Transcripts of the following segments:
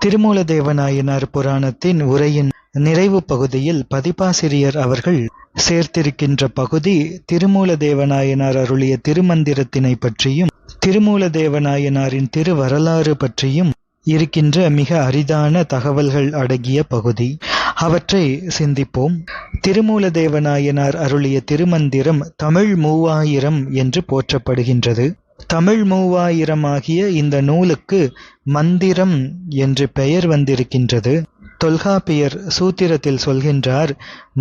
திருமூலதேவநாயனார் புராணத்தின் உரையின் நிறைவு பகுதியில் பதிப்பாசிரியர் அவர்கள் சேர்த்திருக்கின்ற பகுதி திருமூலதேவநாயனார் அருளிய திருமந்திரத்தினை பற்றியும் திருமூலதேவநாயனாரின் திருவரலாறு பற்றியும் இருக்கின்ற மிக அரிதான தகவல்கள் அடங்கிய பகுதி. அவற்றை சிந்திப்போம். திருமூலதேவநாயனார் அருளிய திருமந்திரம் தமிழ் 3000 என்று போற்றப்படுகின்றது. தமிழ் 3000 ஆகிய இந்த நூலுக்கு மந்திரம் என்று பெயர் வந்திருக்கின்றது. தொல்காப்பியர் சூத்திரத்தில் சொல்கின்றார்,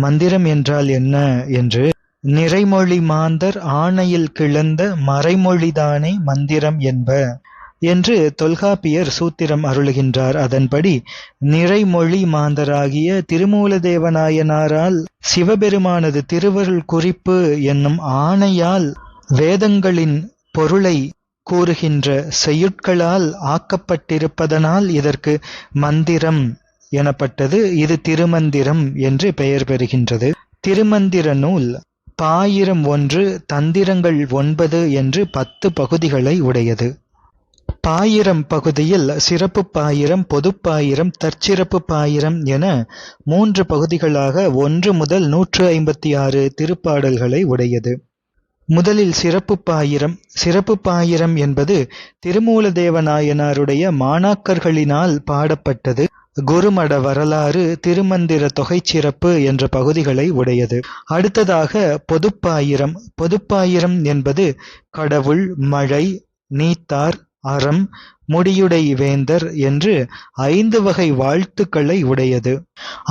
மந்திரம் என்றால் என்ன என்று. நிறைமொழி மாந்தர் ஆணையில் கிளந்த மறைமொழிதானே மந்திரம் என்ப என்று தொல்காப்பியர் சூத்திரம் அருளுகின்றார். அதன்படி நிறைமொழி மாந்தராகிய திருமூலதேவநாயனாரால் சிவபெருமானது திருவருள் குறிப்பு என்னும் ஆணையால் வேதங்களின் பொருளை கூறுகின்ற செய்யுட்களால் ஆக்கப்பட்டிருப்பதனால் இதற்கு மந்திரம் எனப்பட்டது. இது திருமந்திரம் என்று பெயர் பெறுகின்றது. திருமந்திர நூல் பாயிரம் 1, தந்திரங்கள் 9 என்று 10 பகுதிகளை உடையது. பாயிரம் பகுதியில் சிறப்பு பாயிரம், பொதுப்பாயிரம், தற்சிறப்பு பாயிரம் என 3 பகுதிகளாக 1 முதல் 156 திருப்பாடல்களை உடையது. முதலில் சிறப்பு பாயிரம். சிறப்பு பாயிரம் என்பது திருமூலதேவநாயனாருடைய மாணாக்கர்களினால் பாடப்பட்டது. குருமட வரலாறு, திருமந்திர தொகைச்சிறப்பு என்ற பகுதிகளை உடையது. அடுத்ததாக பொதுப்பாயிரம். பொதுப்பாயிரம் என்பது கடவுள், மழை, நீத்தார், அறம், முடியுடை வேந்தர் என்று 5 வகை வாழ்த்துக்களை உடையது.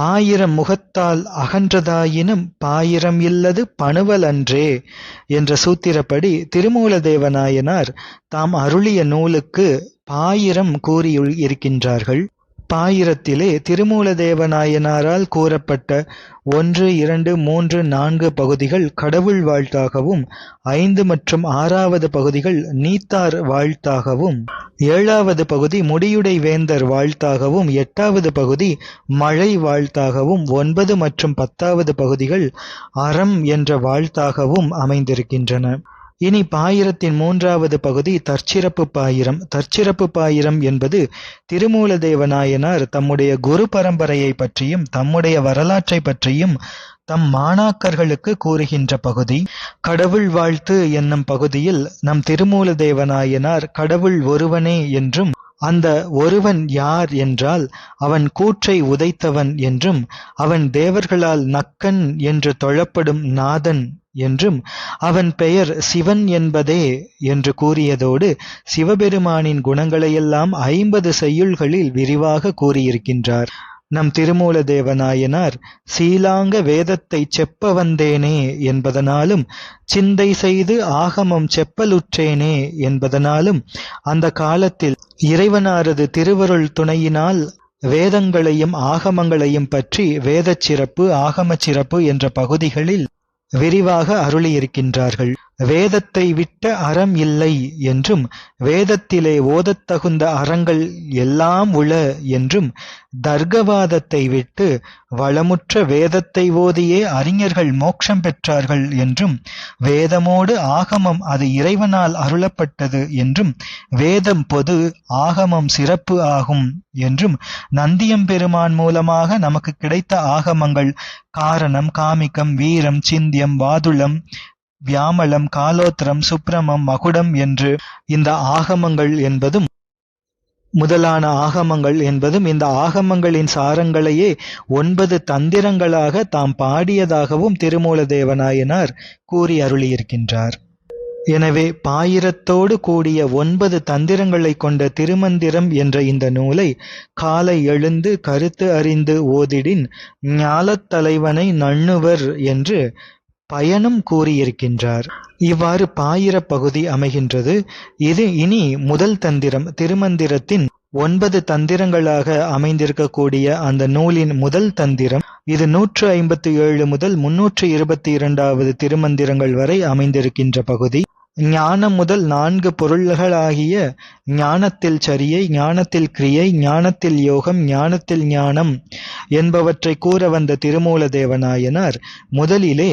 1000 முகத்தால் அகன்றதாயினும் பாயிரம் இல்லது பணுவல் அன்றே என்ற சூத்திரப்படி திருமூலதேவநாயனார் தாம் அருளிய நூலுக்கு பாயிரம் கூறியிருக்கின்றார்கள். பாயிரத்திலே திருமூலதேவநாயனாரால் கூறப்பட்ட 1, 2, 3, 4 பகுதிகள் கடவுள் வாழ்த்தாகவும், 5 மற்றும் 6வது பகுதிகள் நீத்தார் வாழ்த்தாகவும், 7வது பகுதி முடியுடை வேந்தர் வாழ்த்தாகவும், 8வது பகுதி மழை வாழ்த்தாகவும், 9 மற்றும் 10வது பகுதிகள் அறம் என்ற வாழ்த்தாகவும் அமைந்திருக்கின்றன. இனி பாயிரத்தின் 3வது பகுதி தற்சிறப்பு பாயிரம். தற்சிறப்பு பாயிரம் என்பது திருமூலதேவநாயனார் தம்முடைய குரு பரம்பரையை பற்றியும் தம்முடைய வரலாற்றை பற்றியும் தம் மாணாக்கர்களுக்கு கூறுகின்ற பகுதி. கடவுள் வாழ்த்து என்னும் பகுதியில் நம் திருமூலதேவநாயனார் கடவுள் ஒருவனே என்றும், அந்த ஒருவன் யார் என்றால் அவன் கூற்றை உதைத்தவன் என்றும், அவன் தேவர்களால் நக்கன் என்று தொழப்படும் நாதன் என்றும், அவன் பெயர் சிவன் என்பதே என்று கூறியதோடு சிவபெருமானின் குணங்களையெல்லாம் 50 செய்யுள்களில் விரிவாக கூறியிருக்கின்றார். நம் திருமூலதேவநாயனார் சீலாங்க வேதத்தை செப்ப வந்தேனே என்பதனாலும், சிந்தை செய்து ஆகமம் செப்பலுற்றேனே என்பதனாலும், அந்த காலத்தில் இறைவனாரது திருவருள் துணையினால் வேதங்களையும் ஆகமங்களையும் பற்றி வேதச் சிறப்பு, ஆகமச் சிறப்பு என்ற பகுதிகளில் விரிவாக அருளியிருக்கின்றார்கள். வேதத்தை விட்ட அறம் இல்லை என்றும், வேதத்திலே ஓதத்தகுந்த அறங்கள் எல்லாம் உள என்றும், தர்க்கவாதத்தை விட்டு வளமுற்ற வேதத்தை ஓதியே அறிஞர்கள் மோட்சம் பெற்றார்கள் என்றும், வேதமோடு ஆகமம் அது இறைவனால் அருளப்பட்டது என்றும், வேதம் பொது, ஆகமம் சிறப்பு ஆகும் என்றும், நந்தியம்பெருமான் மூலமாக நமக்கு கிடைத்த ஆகமங்கள் காரணம், காமிகம், வீரம், சிந்தியம், வாதுளம், வியாமளம், காலோத்திரம், சுப்ரமம், மகுடம் என்று இந்த ஆகமங்கள் என்பதும் முதலான ஆகமங்கள் என்பதும் இந்த ஆகமங்களின் சாரங்களையே 9 தந்திரங்களாக தாம் பாடியதாகவும் திருமூலதேவநாயனார் கூறி அருளியிருக்கின்றார். எனவே பாயிரத்தோடு கூடிய 9 தந்திரங்களை கொண்ட திருமந்திரம் என்ற இந்த நூலை காலை எழுந்து கருத்து அறிந்து ஓதிடின் ஞாலத் தலைவனை நண்ணுவர் என்று பயனும் கூறியிருக்கின்றார். இவ்வாறு பாயிர பகுதி அமைகின்றது. இது இனி முதல் தந்திரம். திருமந்திரத்தின் 9 தந்திரங்களாக அமைந்திருக்கக்கூடிய அந்த நூலின் முதல் தந்திரம். இது 157 முதல் 322வது திருமந்திரங்கள் வரை அமைந்திருக்கின்ற பகுதி. ஞானம் முதல் 4 பொருள்களாகிய ஞானத்தில் சரியை, ஞானத்தில் கிரியை, ஞானத்தில் யோகம், ஞானத்தில் ஞானம் என்பவற்றை கூற வந்த திருமூலதேவநாயனார் முதலிலே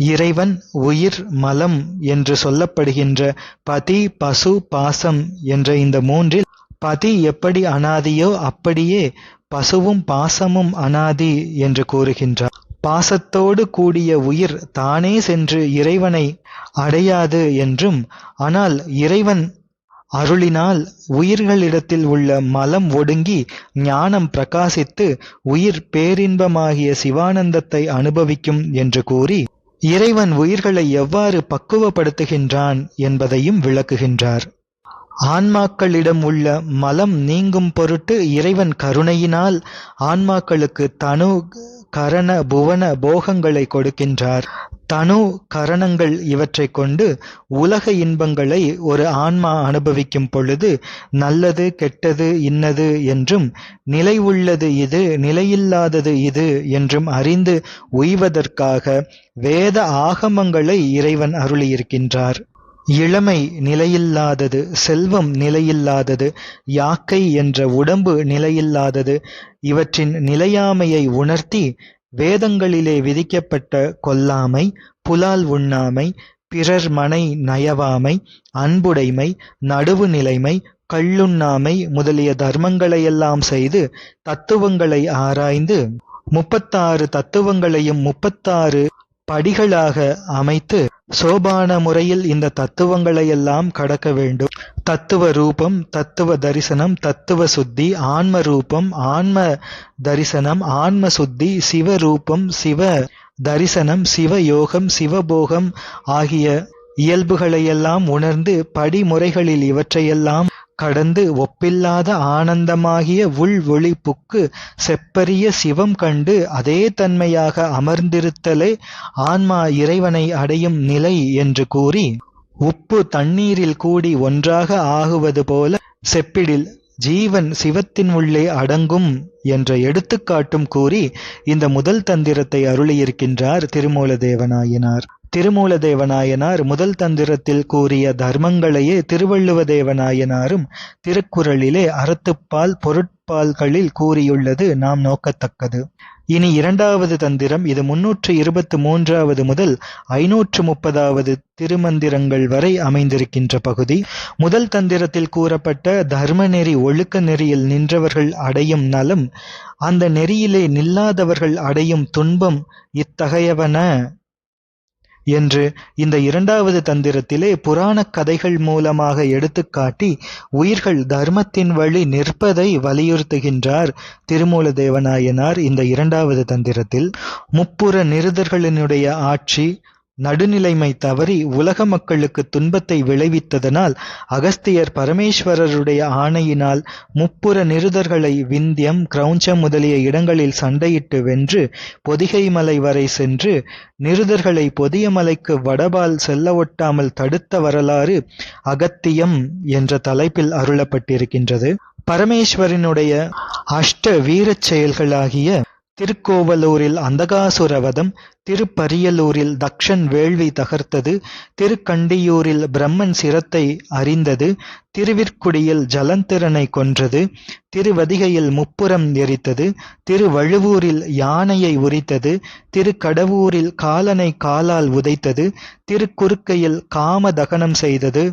இறைவன், உயிர், மலம் என்று சொல்லப்படுகின்ற பதி, பசு, பாசம் என்ற இந்த 3இல் பதி எப்படி அனாதியோ அப்படியே பசுவும் பாசமும் அனாதி என்று கூறுகின்றார். பாசத்தோடு கூடிய உயிர் தானே சென்று இறைவனை அடையாது என்றும், ஆனால் இறைவன் அருளினால் உயிர்களிடத்தில் உள்ள மலம் ஒடுங்கி ஞானம் பிரகாசித்து உயிர் பேரின்பமாகிய சிவானந்தத்தை அனுபவிக்கும் என்று கூறி இறைவன் உயிர்களை எவ்வாறு பக்குவப்படுத்துகின்றான் என்பதையும் விளக்குகின்றார். ஆன்மாக்களிடம் உள்ள மலம் நீங்கும் பொருட்டு இறைவன் கருணையினால் ஆன்மாக்களுக்கு தனு கரண புவன போகங்களை கொடுக்கின்றார். தனு கரணங்கள் இவற்றை கொண்டு உலக இன்பங்களை ஒரு ஆன்மா அனுபவிக்கும் பொழுது நல்லது கெட்டது இன்னது என்றும், நிலை உள்ளது இது நிலையில்லாதது இது என்றும் அறிந்து உய்வதற்காக வேத ஆகமங்களை இறைவன் அருளியிருக்கின்றார். இளமை நிலையில்லாதது, செல்வம் நிலையில்லாதது, யாக்கை என்ற உடம்பு நிலையில்லாதது. இவற்றின் நிலையாமையை உணர்த்தி வேதங்களிலே விதிக்கப்பட்ட கொல்லாமை, புலால் உண்ணாமை, பிறர் மனை நயவாமை, அன்புடைமை, நடுவு நிலைமை, கள்ளுண்ணாமை முதலிய தர்மங்களையெல்லாம் செய்து தத்துவங்களை ஆராய்ந்து 36 தத்துவங்களையும் 36 படிகளாக அமைத்து சோபான முறையில் இந்த தத்துவங்களையெல்லாம் கடக்க வேண்டும். தத்துவ ரூபம், தத்துவ தரிசனம், தத்துவ சுத்தி, ஆன்ம ரூபம், ஆன்ம தரிசனம், ஆன்ம சுத்தி, சிவரூபம், சிவ தரிசனம், சிவயோகம், சிவபோகம் ஆகிய இயல்புகளையெல்லாம் உணர்ந்து படிமுறைகளில் இவற்றையெல்லாம் கடந்து ஒப்பில்லாத ஆனந்தமாகிய உள் ஒளிப்புக்கு செப்பரிய சிவம் கண்டு அதே தன்மையாக அமர்ந்திருத்தலே ஆன்மா இறைவனை அடையும் நிலை என்று கூறி, உப்பு தண்ணீரில் கூடி ஒன்றாக ஆகுவது போல செப்பிடில் ஜீவன் சிவத்தின் உள்ளே அடங்கும் என்ற எடுத்துக்காட்டும் கூறி இந்த முதல் தந்திரத்தை அருளியிருக்கின்றார் திருமூலதேவநாயனார். திருமூலதேவநாயனார் முதல் தந்திரத்தில் கூறிய தர்மங்களையே திருவள்ளுவதேவநாயனாரும் திருக்குறளிலே அறத்துப்பால் பொருட்பால்களில் கூறியுள்ளது நாம் நோக்கத்தக்கது. இனி இரண்டாவது தந்திரம். இது 323வது முதல் 530வது திருமந்திரங்கள் வரை அமைந்திருக்கின்ற பகுதி. முதல் தந்திரத்தில் கூறப்பட்ட தர்ம நெறி ஒழுக்க நெறியில் நின்றவர்கள் அடையும் நலம், அந்த நெறியிலே நில்லாதவர்கள் அடையும் துன்பம் இத்தகையவன என்று இந்த இரண்டாவது தந்திரத்திலே புராணக் கதைகள் மூலமாக எடுத்துக்காட்டி உயிர்கள் தர்மத்தின் வழி நிற்பதை வலியுறுத்துகின்றார் திருமூலதேவநாயனார். இந்த இரண்டாவது தந்திரத்தில் முப்புற நிருதர்களினுடைய ஆட்சி நடுநிலைமை தவறி உலக மக்களுக்கு துன்பத்தை விளைவித்ததனால் அகஸ்தியர் பரமேஸ்வரருடைய ஆணையினால் முப்புற நிருதர்களை விந்தியம், கிரௌஞ்சம் முதலிய இடங்களில் சண்டையிட்டு வென்று பொதிகை மலை வரை சென்று நிருதர்களை பொதிய மலைக்கு வடபால் செல்ல ஒட்டாமல் தடுத்த வரலாறு அகத்தியம் என்ற தலைப்பில் அருளப்பட்டிருக்கின்றது. பரமேஸ்வரனுடைய அஷ்ட வீரச் செயல்களாகிய திருக்கோவலூரில் அந்தகாசுரவதம், திருப்பரியலூரில் தக்ஷன் வேள்வி தகர்த்தது, திருக்கண்டியூரில் பிரம்மன் சிரத்தை அறிந்தது, திருவிற்குடியில் ஜலந்திரனை கொன்றது, திருவதிகையில் முப்புறம் எரித்தது, திருவழுவூரில் யானையை உரித்தது, திருக்கடவூரில் காலனை காலால் உதைத்தது, திருக்குறுக்கையில் காம தகனம் செய்தது,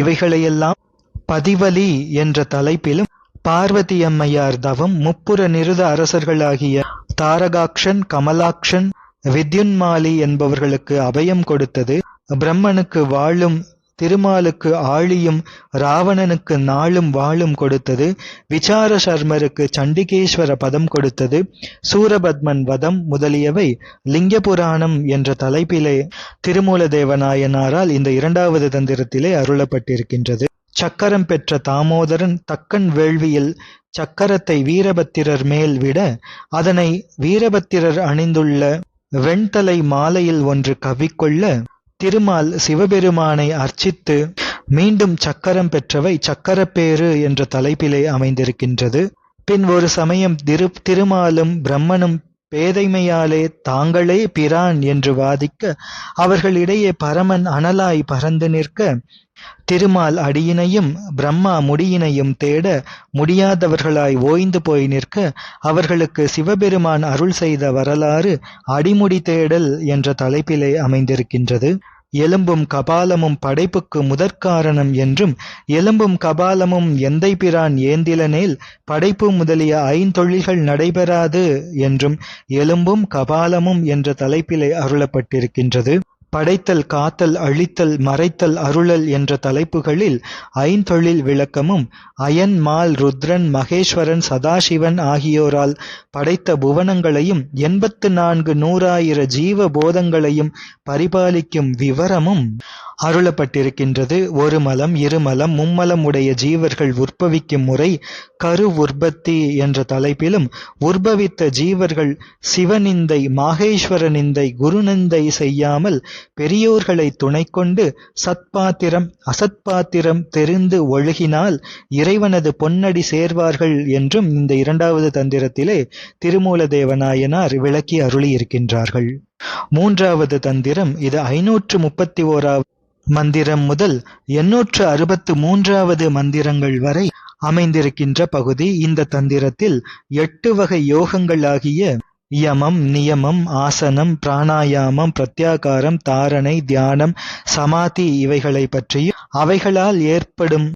இவைகளையெல்லாம் பதிவலி என்ற தலைப்பிலும் பார்வதியம்மையார் தவம், முப்புற நிருத அரசர்களாகிய தாரகாக்ஷன், கமலாக்ஷன், வித்யுன்மாலி என்பவர்களுக்கு அபயம் கொடுத்தது, பிரம்மனுக்கு வாளும் திருமாலுக்கு ஆழியும் ராவணனுக்கு நாளும் வாளும் கொடுத்தது, விசார சர்மருக்கு சண்டிகேஸ்வர பதம் கொடுத்தது, சூரபத்மன் வதம் முதலியவை லிங்க புராணம் என்ற தலைப்பிலே திருமூலதேவநாயனாரால் இந்த இரண்டாவது தந்திரத்திலே அருளப்பட்டிருக்கின்றது. சக்கரம் பெற்ற தாமோதரன் தக்கன் வேள்வியில் சக்கரத்தை வீரபத்திரர் மேல் விட அதனை வீரபத்திரர் அணிந்துள்ள வெண்தலை மாலையில் ஒன்று கவ்விக்கொள்ள திருமால் சிவபெருமானை அர்ச்சித்து மீண்டும் சக்கரம் பெற்றவை சக்கரப்பேறு என்ற தலைப்பிலே அமைந்திருக்கின்றது. பின் ஒரு சமயம் திருமாலும் பிரம்மனும் பேதைமையாலே தாங்களே பிரான் என்று வாதிக்க அவர்களிடையே பரமன் அனலாய் பறந்து நிற்க திருமால் அடியினையும் பிரம்மா முடியினையும் தேட முடியாதவர்களாய் ஓய்ந்து போய் நிற்க அவர்களுக்கு சிவபெருமான் அருள் செய்த வரலாறு அடிமுடி தேடல் என்ற தலைப்பிலே அமைந்திருக்கின்றது. எலும்பும் கபாலமும் படைப்புக்கு முதற்காரணம் என்றும், எலும்பும் கபாலமும் எந்தை பிரான் ஏந்திலனேல் படைப்பு முதலிய ஐந்தொழில்கள் நடைபெறாது என்றும் எலும்பும் கபாலமும் என்ற தலைப்பிலே அருளப்பட்டிருக்கின்றது. படைத்தல், காத்தல், அழித்தல், மறைத்தல், அருளல் என்ற தலைப்புகளில் ஐந்தொழில் விளக்கமும், அயன், மால், ருத்ரன், மகேஸ்வரன், சதாசிவன் ஆகியோரால் படைத்த புவனங்களையும் 84 100,000 ஜீவ போதங்களையும் பரிபாலிக்கும் விவரமும் அருளப்பட்டிருக்கின்றது. ஒரு மலம், இருமலம், மும்மலம் உடைய ஜீவர்கள் உற்பவிக்கும் முறை, கரு உற்பத்தி என்ற தலைப்பிலும், உற்பவித்த ஜீவர்கள் சிவநிந்தை, மாகேஸ்வர நிந்தை, குருநிந்தை செய்யாமல் பெரியோர்களை துணை கொண்டு சத்பாத்திரம் அசத்பாத்திரம் தெரிந்து ஒழுகினால் இறைவனது பொன்னடி சேர்வார்கள் என்றும் இந்த 2வது தந்திரத்திலே திருமூலதேவநாயனார் விளக்கி அருளியிருக்கின்றார்கள். 3வது தந்திரம், இது 531வது மந்திரம் முதல் 863வது மந்திரங்கள் வரை அமைந்திருக்கின்ற பகுதி. இந்த தந்திரத்தில் 8 வகை யோகங்கள் ஆகிய யமம், நியமம், ஆசனம், பிராணாயாமம், பிரத்யாகாரம், தாரணை, தியானம், சமாதி இவைகளை பற்றியும், அவைகளால் ஏற்படும்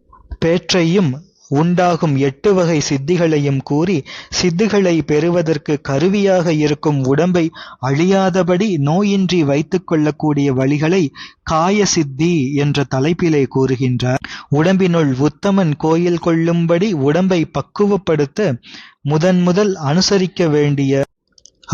பேற்றையும் உண்டாகும் 8 வகை சித்திகளையும் கூறி, சித்திகளை பெறுவதற்கு கருவியாக இருக்கும் உடம்பை அழியாதபடி நோயின்றி வைத்துக் கொள்ளக்கூடிய வழிகளை காய சித்தி என்ற தலைப்பிலே கூறுகின்றார். உடம்பினுள் உத்தமன் கோயில் கொள்ளும்படி உடம்பை பக்குவப்படுத்த முதல் அனுசரிக்க வேண்டிய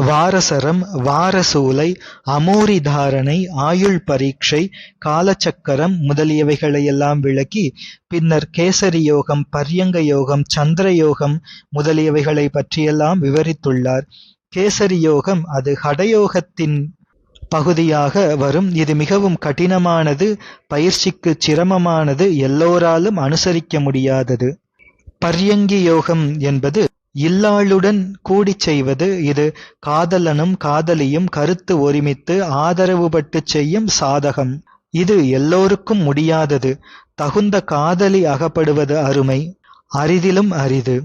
வாரசரம், வாரசூலை, அமோரி தாரணை, ஆயுள் பரீட்சை, காலச்சக்கரம் முதலியவைகளையெல்லாம் விளக்கி, பின்னர் கேசரி யோகம், பர்யங்க யோகம், சந்திர யோகம் முதலியவைகளை பற்றியெல்லாம் விவரித்துள்ளார். கேசரி யோகம் அது ஹடயோகத்தின் பகுதியாக வரும். இது மிகவும் கடினமானது, பயிற்சிக்கு சிரமமானது, எல்லோராலும் அனுசரிக்க முடியாதது. பர்யங்கி யோகம் என்பது இல்லாளுடன் கூடிச் செய்வது. இது காதலனும் காதலியும் கருத்து ஒருமித்து ஆதரவுபட்டுச் செய்யும் சாதகம். இது எல்லோருக்கும் முடியாதது. தகுந்த காதலி அகப்படுவது அருமை, அரிதிலும் அரிது.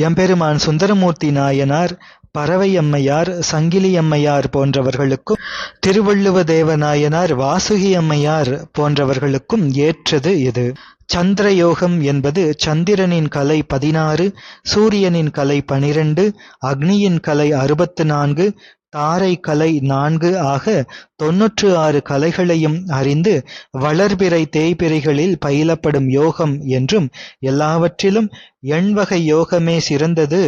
எம்பெருமான் சுந்தரமூர்த்தி நாயனார், பறவையம்மையார், சங்கிலியம்மையார் போன்றவர்களுக்கும், திருவள்ளுவ தேவநாயனார், வாசுகி அம்மையார் போன்றவர்களுக்கும் ஏற்றது இது. சந்திர யோகம் என்பது சந்திரனின் கலை 16, சூரியனின் கலை 12, அக்னியின் கலை 64, தாரை கலை 4 ஆக 96 கலைகளையும் அறிந்து வளர்பிறை தேய்பிறைகளில் பயிலப்படும் யோகம் என்றும், எல்லாவற்றிலும் எண்வகை யோகமே சிறந்தது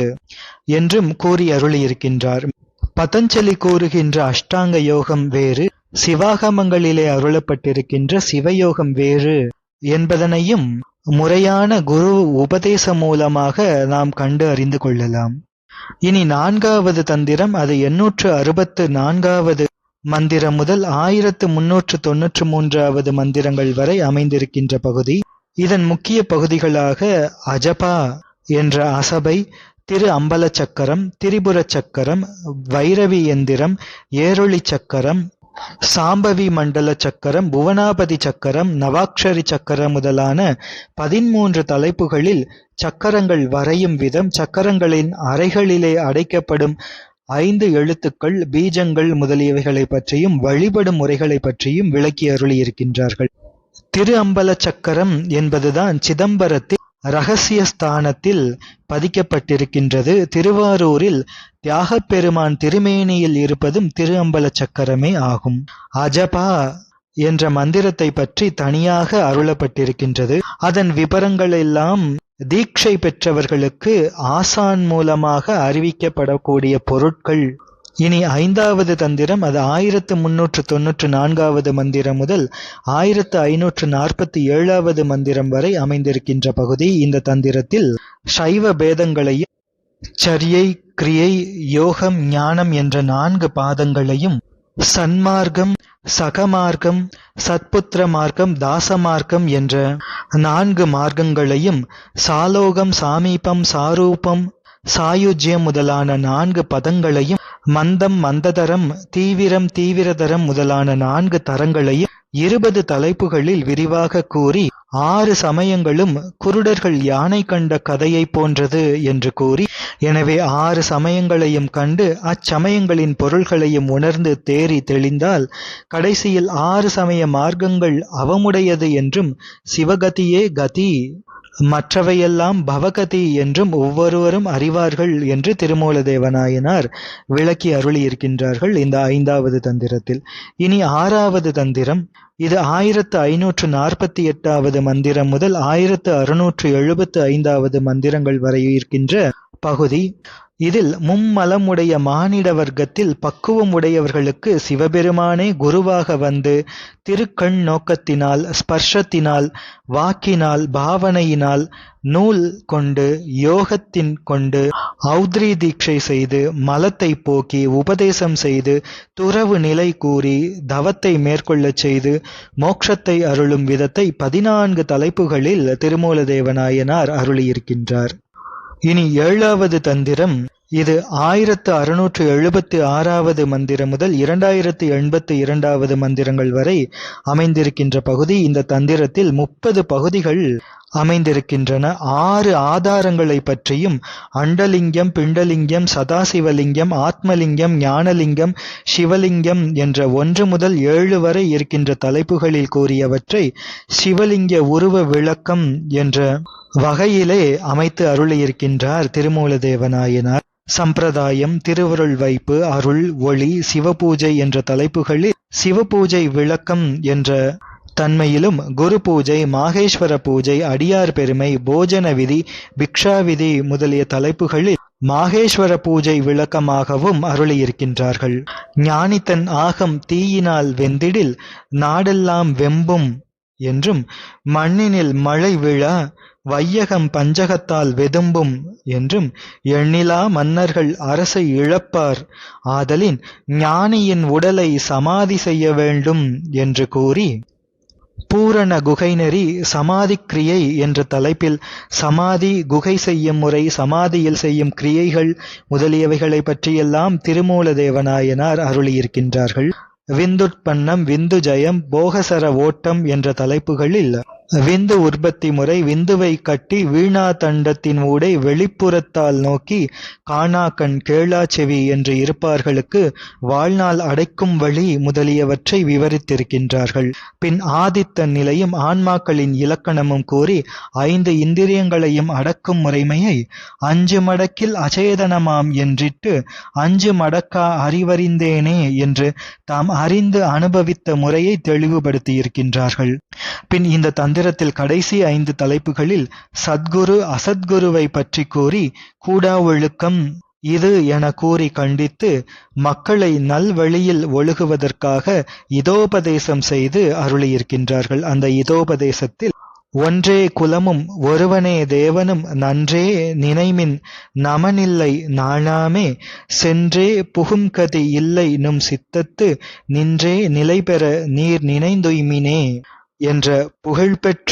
என்றும் கூறி அருளியிருக்கின்றார். பதஞ்சலி கூறுகின்ற அஷ்டாங்க யோகம் வேறு, சிவாகமங்களிலே அருளப்பட்டிருக்கின்ற சிவயோகம் வேறு என்பதனையும் முறையான குரு உபதேசம் மூலமாக நாம் கண்டு அறிந்து கொள்ளலாம். இனி 4வது தந்திரம், அது 864வது மந்திரம் முதல் 1393வது மந்திரங்கள் வரை அமைந்திருக்கின்ற பகுதி. இதன் முக்கிய பகுதிகளாக அஜபா என்ற அசபை, திரு அம்பல சக்கரம், திரிபுர சக்கரம், வைரவி எந்திரம், ஏரொளி சக்கரம், சாம்பவி மண்டல சக்கரம், புவனாபதி சக்கரம், நவாக்ஷரி சக்கரம் முதலான 13 தலைப்புகளில் சக்கரங்கள் வரையும் விதம், சக்கரங்களின் அறைகளிலே அடைக்கப்படும் 5 எழுத்துக்கள், பீஜங்கள் முதலியவைகளை பற்றியும் வழிபடும் முறைகளை பற்றியும் விளக்கி அருளியிருக்கின்றார்கள். திரு அம்பல சக்கரம் என்பதுதான் சிதம்பரத்தில் இரகசிய ஸ்தானத்தில் பதிக்கப்பட்டிருக்கின்றது. திருவாரூரில் தியாகப் பெருமான் திருமேனியில் இருப்பதும் திரு அம்பல சக்கரமே ஆகும். அஜபா என்ற மந்திரத்தை பற்றி தனியாக அருளப்பட்டிருக்கின்றது. அதன் விபரங்கள் எல்லாம் தீட்சை பெற்றவர்களுக்கு ஆசான் மூலமாக அறிவிக்கப்படக்கூடிய பொருட்கள். இனி 5வது தந்திரம், அது 1394வது மந்திரம் முதல் 1547வது மந்திரம் வரை அமைந்திருக்கின்ற பகுதி. இந்த தந்திரத்தில் சைவ பேதங்களையும், சரியை, கிரியை, யோகம், ஞானம் என்ற 4 பாதங்களையும், சன்மார்க்கம், சகமார்க்கம், சத்புத்திர மார்க்கம், தாசமார்க்கம் என்ற 4 மார்க்கங்களையும், சாலோகம், சாமீபம், சாரூபம், சாயுஜ்யம் முதலான 4 பதங்களையும், மந்தம், மந்ததரம், தீவிரம், தீவிரதரம் முதலான 4 தரங்களையும் 20 தலைப்புகளில் விரிவாக கூறி 6 சமயங்களும் குருடர்கள் யானை கண்ட கதையைப் போன்றது என்று கூறி, எனவே 6 சமயங்களையும் கண்டு அச்சமயங்களின் பொருள்களையும் உணர்ந்து தேறி தெளிந்தால் கடைசியில் 6 சமய மார்க்கங்கள் அவமுடையது என்றும் சிவகதியே கதி, மற்றவையெல்லாம் பவகதி என்றும் ஒவ்வொருவரும் அறிவார்கள் என்று திருமூலதேவநாயனார் விளக்கி அருளியிருக்கின்றார்கள் இந்த 5வது தந்திரத்தில். இனி 6வது தந்திரம். இது 1548வது மந்திரம் முதல் 1675வது மந்திரங்கள் வரை இருக்கின்ற பகுதி. இதில் மும்மலமுடைய மானிட வர்க்கத்தில் பக்குவம் உடையவர்களுக்கு சிவபெருமானே குருவாக வந்து திருக்கண் நோக்கத்தினால், ஸ்பர்ஷத்தினால், வாக்கினால், பாவனையினால், நூல் கொண்டு, யோகத்தின் கொண்டு, ஔத்ரி தீட்சை செய்து, மலத்தை போக்கி, உபதேசம் செய்து, துறவு நிலை கூறி, தவத்தை மேற்கொள்ளச் செய்து, மோட்சத்தை அருளும் விதத்தை 14 தலைப்புகளில் திருமூலதேவநாயனார் அருளியிருக்கின்றார். இனி 7வது தந்திரம். இது 1676வது மந்திரம் முதல் 2082வது மந்திரங்கள் வரை அமைந்திருக்கின்ற பகுதி. இந்த தந்திரத்தில் 30 பகுதிகள் அமைந்திருக்கின்றன. 6 ஆதாரங்களை பற்றியும், அண்டலிங்கம், பிண்டலிங்கம், சதாசிவலிங்கம், ஆத்மலிங்கம், ஞானலிங்கம், சிவலிங்கம் என்ற 1 முதல் 7 வரை இருக்கின்ற தலைப்புகளில் கூறியவற்றை சிவலிங்க உருவ விளக்கம் என்ற வகையிலே அமைத்து அருளியிருக்கின்றார் திருமூலதேவநாயனார். சம்பிரதாயம், திருவருள் வைப்பு, அருள், ஒளி, சிவபூஜை என்ற தலைப்புகளில் சிவபூஜை விளக்கம் என்ற தன்மையிலும், குரு பூஜை, மாகேஸ்வர பூஜை, அடியார் பெருமை, போஜன விதி, பிக்ஷா விதி முதலிய தலைப்புகளில் மாகேஸ்வர பூஜை விளக்கமாகவும் அருளியிருக்கின்றார்கள். ஞானித்தன் ஆகம் தீயினால் வெந்திடில் நாடெல்லாம் வெம்பும் என்றும், மண்ணினில் மழை விழா வையகம் பஞ்சகத்தால் வெதும்பும் என்றும், எண்ணிலா மன்னர்கள் அரசை இழப்பார் ஆதலின் ஞானியின் உடலை சமாதி செய்ய வேண்டும் என்று கூறி, பூரண குகைநெறி சமாதி கிரியை என்ற தலைப்பில் சமாதி, குகை செய்யும் முறை, சமாதியில் செய்யும் கிரியைகள் முதலியவைகளை பற்றியெல்லாம் திருமூலதேவநாயனார் அருளியிருக்கின்றார்கள். விந்துட்பன்னம், விந்து ஜயம், போகசர ஓட்டம் என்ற தலைப்புகளில் விந்து உற்பத்தி முறை, விந்துவை கட்டி வீணா தண்டத்தின் ஊடே வெளிப்புறத்தால் நோக்கி காணாக்கண், கேளா செவி என்று இருப்பார்களுக்கு வாழ்நாள் அடைக்கும் வழி முதலியவற்றை விவரித்திருக்கின்றார்கள். பின் ஆதித்த நிலையும் ஆன்மாக்களின் இலக்கணமும் கூறி 5 இந்திரியங்களையும் அடக்கும் முறைமையை 5 மடக்கில் அச்சேதனமாம் என்றிட்டு 5 மடக்கா அறிவறிந்தேனே என்று தாம் அறிந்து அனுபவித்த முறையை தெளிவுபடுத்தியிருக்கின்றார்கள். பின் இந்த தந்திரத்தில் கடைசி 5 தலைப்புகளில் சத்குரு, அசத்குருவை பற்றி கூறி கூடா ஒழுக்கம் இது என கூறி கண்டித்து மக்களை நல்வழியில் ஒழுகுவதற்காக இதோபதேசம் செய்து அருளியிருக்கின்றார்கள். அந்த இதோபதேசத்தில் ஒன்றே குலமும் ஒருவனே தேவனும் நன்றே நினைமின் நமனில்லை நாளாமே சென்றே புகும்கதி இல்லை நும் சித்தத்து நின்றே நிலைபெற நீர் நினைந்துய்மினே என்ற புகழ்பெற்ற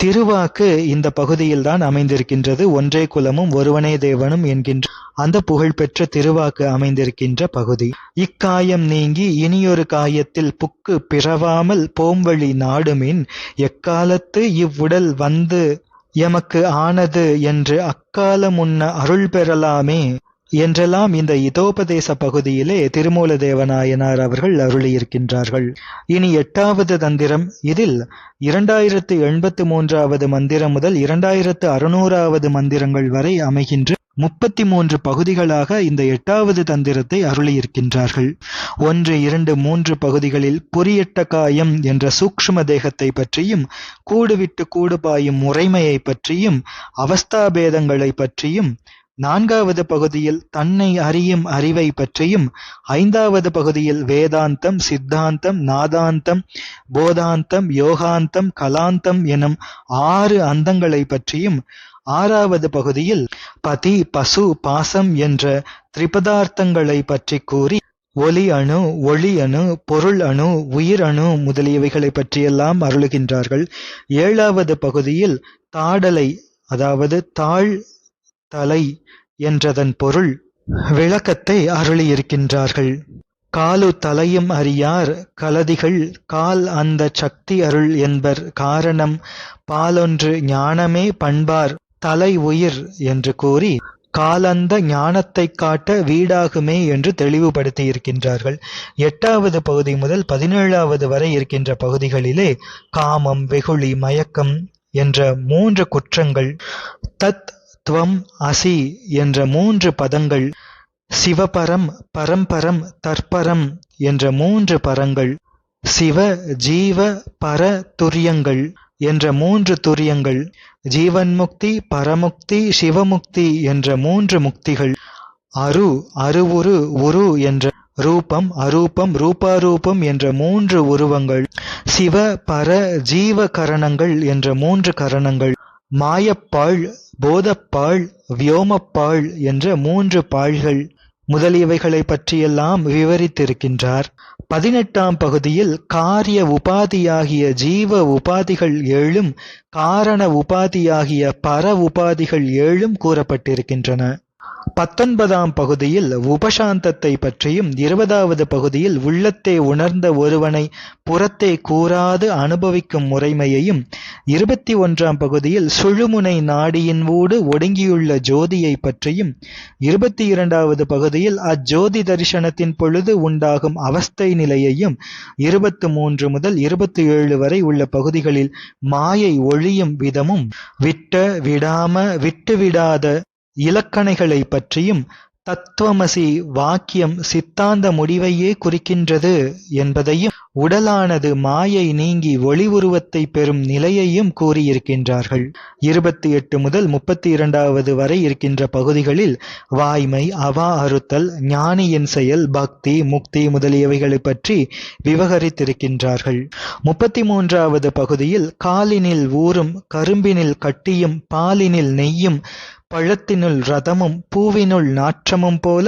திருவாக்கு இந்த பகுதியில்தான் அமைந்திருக்கின்றது. ஒன்றே குலமும் ஒருவனே தேவனும் என்கின்ற அந்த புகழ்பெற்ற திருவாக்கு அமைந்திருக்கின்ற பகுதி. இக்காயம் நீங்கி இனியொரு காயத்தில் புக்கு பிறவாமல் போம்வழி நாடுமின் எக்காலத்து இவ்வுடல் வந்து எமக்கு ஆனது என்று அக்காலமுன்ன அருள் பெறலாமே என்றெல்லாம் இந்த இதோபதேச பகுதியிலே திருமூலதேவநாயனார் அவர்கள் அருளியிருக்கின்றார்கள். இனி 8வது தந்திரம். இதில் 2083வது மந்திரம் முதல் 2600வது மந்திரங்கள் வரை அமைகின்ற 33 பகுதிகளாக இந்த 8வது தந்திரத்தை அருளியிருக்கின்றார்கள். 1, 2, 3 பகுதிகளில் புரியட்ட காயம் என்ற சூக்ஷ்ம தேகத்தை பற்றியும், கூடுவிட்டு கூடுபாயும் முறைமையை பற்றியும், அவஸ்தாபேதங்களை பற்றியும், 4வது பகுதியில் தன்னை அறியும் அறிவை பற்றியும், 5வது பகுதியில் வேதாந்தம், சித்தாந்தம், நாதாந்தம், போதாந்தம், யோகாந்தம், கலாந்தம் எனும் 6 அந்தங்களை பற்றியும், 6வது பகுதியில் பதி, பசு, பாசம் என்ற திரிபதார்த்தங்களை பற்றி கூறி ஒலி அணு, ஒளி அணு, பொருள் அணு, உயிர் அணு முதலியவைகளை பற்றியெல்லாம் அருளுகின்றார்கள். 7வது பகுதியில் தாடலை, அதாவது தாழ் தலை என்றதன் பொருள் விளக்கத்தை அருளியிருக்கின்றார்கள். காலு தலையும் அறியார் கலதிகள் கால் அந்த சக்தி அருள் என்பர் காரணம் பாலொன்று ஞானமே பண்பார் தலை உயிர் என்று கூறி காலந்த ஞானத்தைக் காட்ட வீடாகுமே என்று தெளிவுபடுத்தி இருக்கின்றார்கள். 8வது பகுதி முதல் 17வது வரை இருக்கின்ற பகுதிகளிலே காமம், வெகுளி, மயக்கம் என்ற 3 குற்றங்கள், தத், துவம், அசி என்ற 3 பதங்கள், சிவபரம், பரம்பரம், தற்பரம் என்ற 3 பரங்கள், சிவ, ஜீவ, பர துரியங்கள் என்ற 3 துரியங்கள், ஜீவன்முக்தி, பரமுக்தி, சிவமுக்தி என்ற 3 முக்திகள், அருவுரு, உரு என்ற ரூபம், அரூபம், ரூபாரூபம் என்ற 3 உருவங்கள், சிவ, பர, ஜீவ கரணங்கள் என்ற 3 கரணங்கள், மாயப்பாழ், போதப்பாழ், வியோமப்பாழ் என்ற 3 பாழ்கள் முதலியவைகளை பற்றியெல்லாம் விவரித்திருக்கின்றார். 18ஆம் பகுதியில் காரிய உபாதியாகிய ஜீவ உபாதிகள் 7ம் காரண உபாதியாகிய பர உபாதிகள் 7ம் கூறப்பட்டிருக்கின்றன. 19ஆம் பகுதியில் உபசாந்தத்தை பற்றியும் 20வது பகுதியில் உள்ளத்தே உணர்ந்த ஒருவனை புறத்தே கூறாது அனுபவிக்கும் முறைமையையும் 21ஆம் பகுதியில் சுழுமுனை நாடியின் ஊடு ஒடுங்கியுள்ள ஜோதியை பற்றியும் 22வது பகுதியில் அஜோதி தரிசனத்தின் பொழுது உண்டாகும் அவஸ்தை நிலையையும் 23 முதல் 27 வரை உள்ள பகுதிகளில் மாயை ஒழியும் விதமும் விட்ட விடாம விட்டுவிடாத இலக்கணைகளை பற்றியும் தத்துவமசி வாக்கியம் சித்தாந்த முடிவையே குறிக்கின்றது என்பதையும் உடலானது மாயை நீங்கி ஒளி உருவத்தை பெறும் நிலையையும் கூறியிருக்கின்றார்கள். 28 முதல் 32வது வரை இருக்கின்ற பகுதிகளில் வாய்மை, அவா அறுத்தல், ஞானியின் செயல், பக்தி, முக்தி முதலியவைகளை பற்றி விவகரித்திருக்கின்றார்கள். 33வது பகுதியில் காலினில் ஊரும் கரும்பினில் கட்டியும் பாலினில் நெய்யும் பழத்தினுள் ரதமும் பூவினுள் நாற்றமும் போல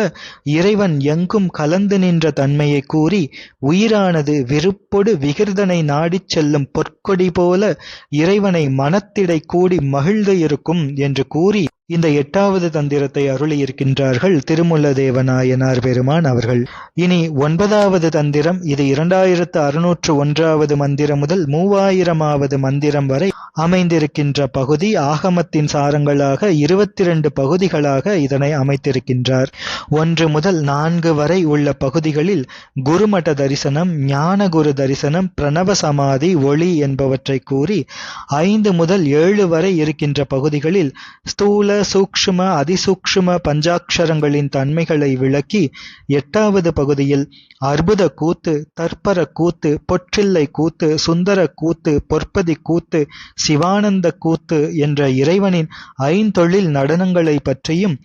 இறைவன் எங்கும் கலந்து நின்ற தன்மையை கூறி உயிரானது விருப்பொடு விகிர்தனை நாடிச் செல்லும் பொற்கொடி போல இறைவனை மனத்திடை கூடி மகிழ்ந்து இருக்கும் என்று கூறி இந்த 8வது தந்திரத்தை அருளியிருக்கின்றார்கள் திருமூல தேவநாயனார் பெருமான் அவர்கள். இனி 9வது தந்திரம். இது 2601வது மந்திரம் முதல் 3000வது மந்திரம் வரை அமைந்திருக்கின்ற பகுதி. ஆகமத்தின் சாரங்களாக 22 பகுதிகளாக இதனை அமைத்திருக்கின்றார். 1 முதல் 4 வரை உள்ள பகுதிகளில் குருமட தரிசனம், ஞான குரு தரிசனம், பிரணவ சமாதி, ஒளி என்பவற்றை கூறி 5 முதல் 7 வரை இருக்கின்ற பகுதிகளில் ஸ்தூல, சூக்ஷ்ம, அதிசூக்ஷ்ம பஞ்சாட்சரங்களின் தன்மைகளை விளக்கி 8வது பகுதியில் அற்புத கூத்து, தற்பர கூத்து, பொற்றில்லை கூத்து, சுந்தர கூத்து, பொற்பதி கூத்து, சிவானந்த கூத்து என்ற இறைவனின் 5 நடனங்களை பற்றியும்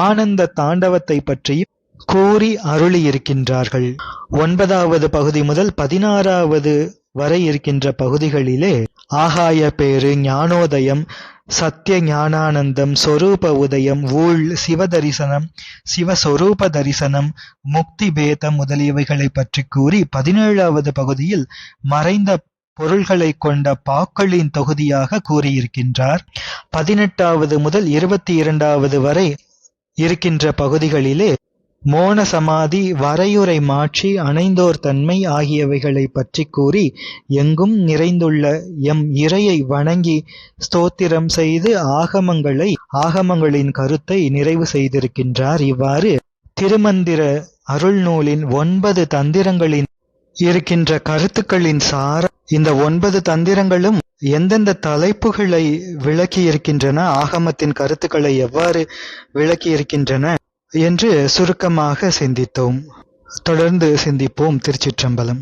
ஆனந்த தாண்டவத்தை பற்றியும் கூறி அருளியிருக்கின்றார்கள். 9வது பகுதி முதல் 16வது வரை இருக்கின்ற பகுதிகளிலே ஆகாய பேரு, ஞானோதயம், சத்திய ஞானானந்தம், சொரூப உதயம், ஊழ், சிவதரிசனம், சிவஸ்வரூப தரிசனம், முக்தி பேதம் முதலியவைகளை பற்றி கூறி 17வது பகுதியில் மறைந்த பொருள்களை கொண்ட பாக்களின் தொகுதியாக கூறியிருக்கின்றார். 18வது முதல் 22வது வரை இருக்கின்ற பகுதிகளிலே மோன சமாதி, வரையுறை மாட்சி, அணைந்தோர் தன்மை ஆகியவைகளை பற்றி கூறி எங்கும் நிறைந்துள்ள எம் இறையை வணங்கி ஸ்தோத்திரம் செய்து ஆகமங்களின் கருத்தை நிறைவு செய்திருக்கின்றார். இவ்வாறு திருமந்திர அருள்நூலின் 9 தந்திரங்களின் இருக்கின்ற கருத்துக்களின் சார இந்த 9 தந்திரங்களும் எந்தெந்த தலைப்புகளை விளக்கியிருக்கின்றன, ஆகமத்தின் கருத்துக்களை எவ்வாறு விளக்கியிருக்கின்றன என்று சுருக்கமாக சிந்தித்தோம். தொடர்ந்து சிந்திப்போம். திருச்சிற்றம்பலம்.